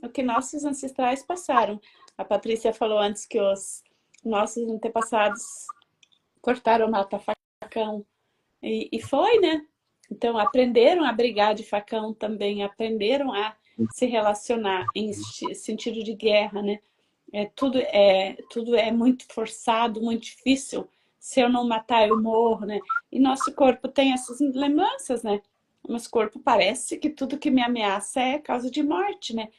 o que nossos ancestrais passaram. A Patrícia falou antes que os nossos antepassados cortaram mata-facão. E foi, né? Então, aprenderam a brigar de facão também, aprenderam a se relacionar em sentido de guerra, né? Tudo é muito forçado, muito difícil. Se eu não matar, eu morro, né? E nosso corpo tem essas lembranças, né? Nosso corpo parece que tudo que me ameaça é causa de morte, né?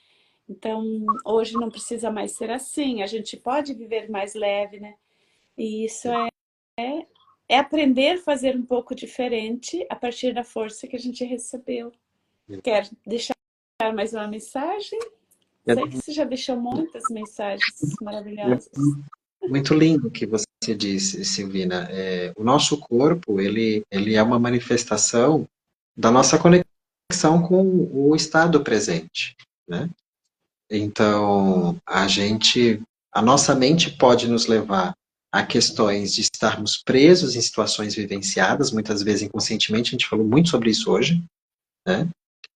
Então, hoje não precisa mais ser assim. A gente pode viver mais leve, né? E isso é aprender a fazer um pouco diferente a partir da força que a gente recebeu. Quer deixar mais uma mensagem? Sei que você já deixou muitas mensagens maravilhosas. Muito lindo o que você disse, Silvina. O nosso corpo, ele é uma manifestação da nossa conexão com o estado presente, né? Então, a nossa mente pode nos levar a questões de estarmos presos em situações vivenciadas, muitas vezes inconscientemente, a gente falou muito sobre isso hoje, né?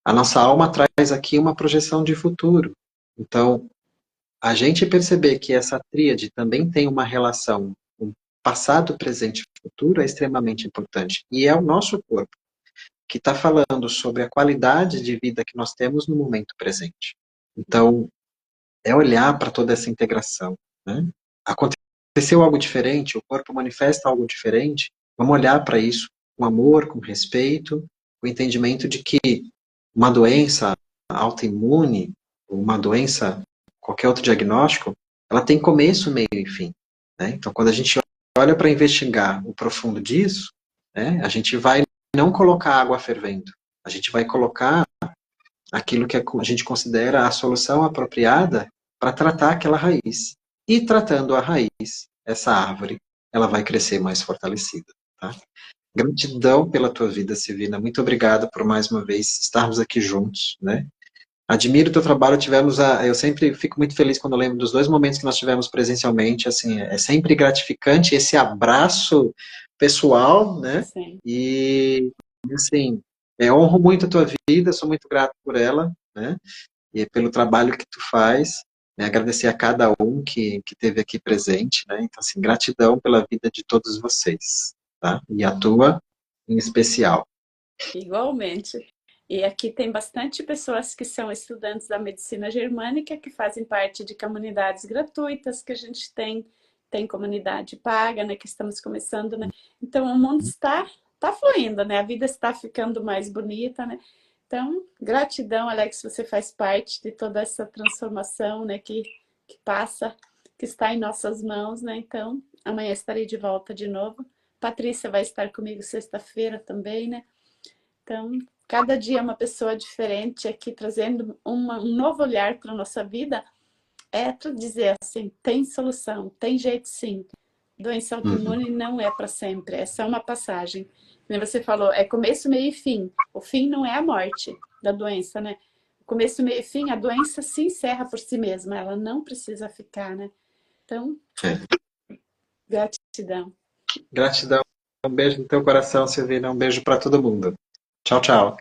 A nossa alma traz aqui uma projeção de futuro. Então, a gente perceber que essa tríade também tem uma relação com passado, presente e futuro é extremamente importante. E é o nosso corpo que está falando sobre a qualidade de vida que nós temos no momento presente. Então, é olhar para toda essa integração. Né? Aconteceu algo diferente, o corpo manifesta algo diferente, vamos olhar para isso com amor, com respeito, com o entendimento de que uma doença autoimune, uma doença, qualquer outro diagnóstico, ela tem começo, meio e fim. Né? Então, quando a gente olha para investigar o profundo disso, né, a gente vai não colocar água fervendo, a gente vai colocar aquilo que a gente considera a solução apropriada para tratar aquela raiz. E tratando a raiz, essa árvore, ela vai crescer mais fortalecida. Tá? Gratidão pela tua vida, Silvina. Muito obrigado por mais uma vez estarmos aqui juntos, né? Admiro o teu trabalho, eu sempre fico muito feliz quando eu lembro dos dois momentos que nós tivemos presencialmente, assim, é sempre gratificante esse abraço pessoal, né? Sim. E, assim, honro muito a tua vida, sou muito grato por ela, né? E pelo trabalho que tu faz. né? Agradecer a cada um que esteve aqui presente, né? Então, assim, gratidão pela vida de todos vocês, tá? E a tua em especial. Igualmente. E aqui tem bastante pessoas que são estudantes da medicina germânica que fazem parte de comunidades gratuitas que a gente tem comunidade paga, né, que estamos começando, né? Então o mundo está fluindo, né? A vida está ficando mais bonita, né? Então, gratidão, Alex, você faz parte de toda essa transformação, né, que passa, que está em nossas mãos, né? Então, amanhã estarei de volta de novo. Patrícia vai estar comigo sexta-feira também, né? Então, cada dia é uma pessoa diferente aqui, trazendo um novo olhar para a nossa vida, é para dizer assim, tem solução, tem jeito sim. Doença Uhum. autoimune não é para sempre, é só uma passagem. Como você falou, é começo, meio e fim. O fim não é a morte da doença, né? Começo, meio e fim, a doença se encerra por si mesma, ela não precisa ficar, né? Então, É. gratidão. Gratidão. Um beijo no teu coração, Silvina. Um beijo para todo mundo. Tchau, tchau.